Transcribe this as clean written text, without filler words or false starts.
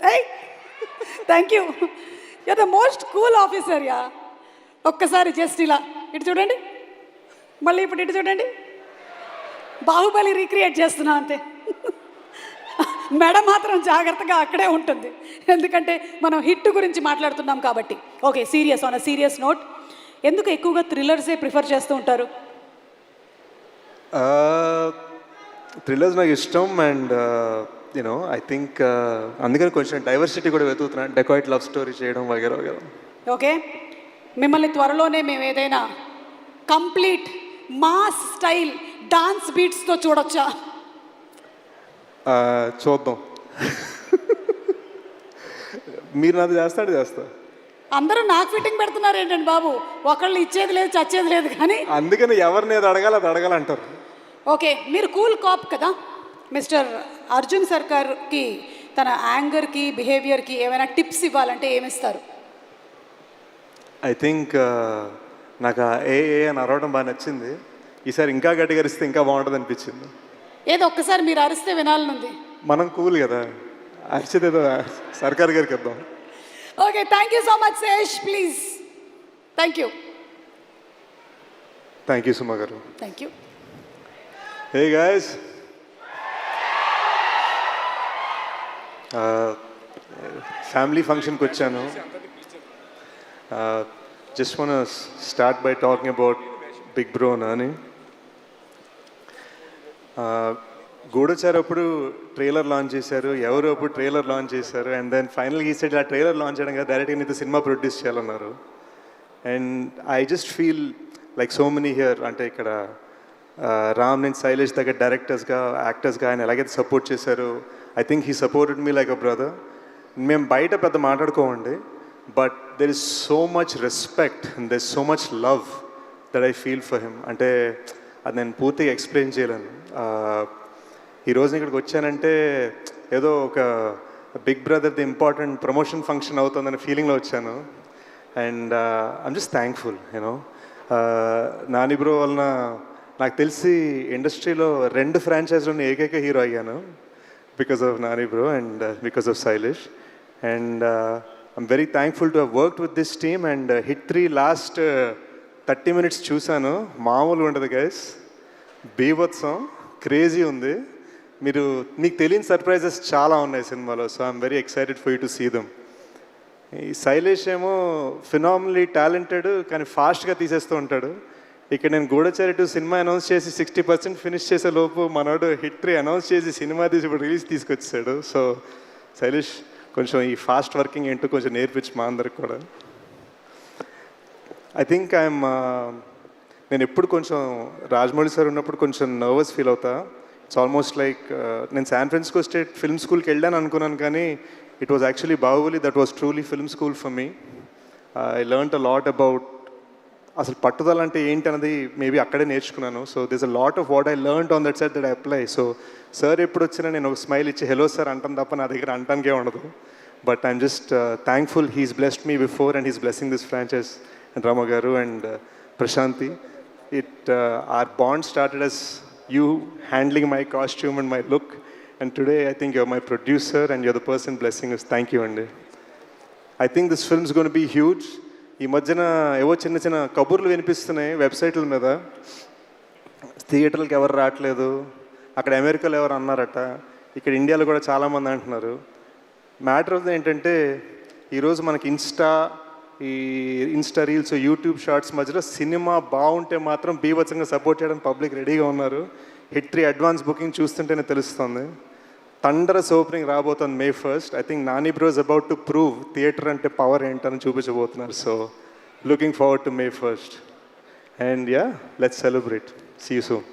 Hey, thank you. You're the most cool officer యా. ఒక్కసారి just ఇలా ఇటు చూడండి, మళ్ళీ ఇప్పుడు ఇటు చూడండి. బాహుబలి రీక్రియేట్ చేస్తున్నా అంతే. మెడ మాత్రం జాగ్రత్తగా అక్కడే ఉంటుంది, ఎందుకంటే మనం హిట్ గురించి మాట్లాడుతున్నాం కాబట్టి. Okay, serious, on a serious note, ఎందుకు ఎక్కువగా థ్రిల్లర్సే ప్రిఫర్ చేస్తూ ఉంటారు? థ్రిల్లర్స్ నాకు ఇష్టం అండ్ యూనో ఐ థింక్ అందుకని కొంచెం డైవర్సిటీ కూడా వెతుకుతున్నాను, డెకాయిట్ లవ్ స్టోరీ చేయడం వగేరా వగేరా. ఓకే, మిమ్మల్ని త్వరలోనే మేము ఏదైనా కంప్లీట్ మాస్ స్టైల్ డాన్స్ బీట్స్తో చూడొచ్చా? చూద్దాం. మీరు నాది చేస్తా. అందరూ నాకు ఫిట్టింగ్ పెడుతున్నారు ఏంటండి బాబు, ఒకళ్ళు ఇచ్చేది లేదు చచ్చేది లేదు కానీ. అందుకని ఎవరిని అది అడగాలంటారు. ఓకే, మీరు కూల్ కాప్ కదా. మిస్టర్ అర్జున్ సర్కార్కి తన యాంగర్కి బిహేవియర్కి ఏమైనా టిప్స్ ఇవ్వాలంటే ఏమిస్తారు? ఐ థింక్ నాకు ఏ అని అరవడం బాగా నచ్చింది. ఈసారి ఇంకా గట్టిగా అరిస్తే ఇంకా బాగుంటుంది అనిపించింది. ఏదో ఒక్కసారి మీరు అరిస్తే వినాలనుంది. మనం కూల్ కదా, అరిచేది ఏదో సర్కార్ గారికి ఇద్దాం. Okay, thank you so much Sesh, please. Thank you Suma గారు. Thank you. Hey guys, family ఫంక్షన్కి వచ్చాను. Just want start by talking about big bro Nani. Goodachari అప్పుడు ట్రైలర్ లాంచ్ చేశారు, ఎవరు అప్పుడు ట్రైలర్ లాంచ్ చేశారు, అండ్ దెన్ ఫైనల్గా ఈ సైడ్ ఆ ట్రైలర్ లాంచ్ చేయడం కదా డైరెక్ట్గా నీతో సినిమా ప్రొడ్యూస్ చేయాలన్నారు. And I just feel like so many here, అంటే ఇక్కడ రామ్ నుంచి శైలేష్ దగ్గర డైరెక్టర్స్గా యాక్టర్స్గా ఆయన ఎలాగైతే సపోర్ట్ చేశారు, I think he supported me like a brother. మేము బయట పెద్ద మాట్లాడుకోమండి, but there is so much respect and there is so much love that I feel for him. అంటే అది నేను పూర్తిగా ఎక్స్ప్లెయిన్ చేయలేను. ఈరోజు ఇక్కడికి వచ్చానంటే ఏదో ఒక బిగ్ బ్రదర్ది ఇంపార్టెంట్ ప్రమోషన్ ఫంక్షన్ అవుతుందనే ఫీలింగ్లో వచ్చాను. And I'm just thankful you know. Nani bro వలన నాకు తెలిసి ఇండస్ట్రీలో 2 ఫ్రాంచైజ్లోని ఏకైక హీరో అయ్యాను, because of Nani bro and because of Shailesh. And I'm very thankful to have worked with this team. And hit 3 last 30 minutes చూశాను, మామూలు ఉండదు గైస్, బీభత్సం, క్రేజీ ఉంది. మీకు తెలియని సర్ప్రైజెస్ చాలా ఉన్నాయి సినిమాలో. So I'm very excited for you to see them. ఈ శైలేష్ ఏమో ఫినామినలీ టాలెంటెడ్, కానీ ఫాస్ట్గా తీసేస్తూ ఉంటాడు. ఇక్కడ నేను గూఢచారి 2 సినిమా అనౌన్స్ చేసి 60% ఫినిష్ చేసే లోపు మనోడు హిట్ 3 అనౌన్స్ చేసి సినిమా తీసి ఇప్పుడు రిలీజ్ తీసుకొచ్చాడు. సో శైలేష్ కొంచెం ఈ ఫాస్ట్ వర్కింగ్ ఏంటో కొంచెం నేర్పించి మా అందరికి కూడా. ఐ థింక్ నేను ఎప్పుడు కొంచెం రాజమౌళి సార్ ఉన్నప్పుడు కొంచెం నర్వస్ ఫీల్ అవుతా. ఇట్స్ ఆల్మోస్ట్ లైక్ నేను శాన్ ఫ్రాన్సిస్కో స్టేట్ ఫిల్మ్ స్కూల్కి వెళ్ళాను అనుకున్నాను, కానీ it was actually Baahubali that was truly film school for me. I learned a lot about అసలు పట్టుదల అంటే ఏంటి అన్నది మేబీ అక్కడే నేర్చుకున్నాను. So this a lot of what I learned on that set that I apply. So sir ఎప్పుడు వచ్చినా నేను ఒక స్మైల్ ఇచ్చి హలో సార్ అంటాను తప్ప నా దగ్గర అంటానికే ఉండదు. But I'm just thankful he's blessed me before and he's blessing this franchise. And Rama గారు and Prashanti, our bond started as you handling my costume and my look, and today I think you're my producer and you're the person blessing us. Thank you Andy. I think this film is going to be huge. ఈ మధ్యన ఏవో చిన్న చిన్న కబుర్లు వినిపిస్తున్నాయి వెబ్సైట్ల మీద, థియేటర్లకు ఎవరు రావట్లేదు, అక్కడ అమెరికాలో ఎవరు అన్నారట, ఇక్కడ ఇండియాలో కూడా చాలామంది అంటున్నారు. మ్యాటర్ ఆఫ్ ఏంటంటే ఈరోజు మనకి ఇన్స్టా రీల్స్, యూట్యూబ్ షార్ట్స్ మధ్యలో సినిమా బాగుంటే మాత్రం బీభత్సంగా సపోర్ట్ చేయడానికి పబ్లిక్ రెడీగా ఉన్నారు. హిట్ 3 అడ్వాన్స్ బుకింగ్ చూస్తుంటేనే తెలుస్తుంది. థండరస్ ఓపెనింగ్ రాబోతుంది May 1st. I think Nani bro is about to prove theatre అంటే పవర్ ఏంటని చూపించబోతున్నారు. So looking forward to May 1st. And yeah, let's celebrate. See you soon.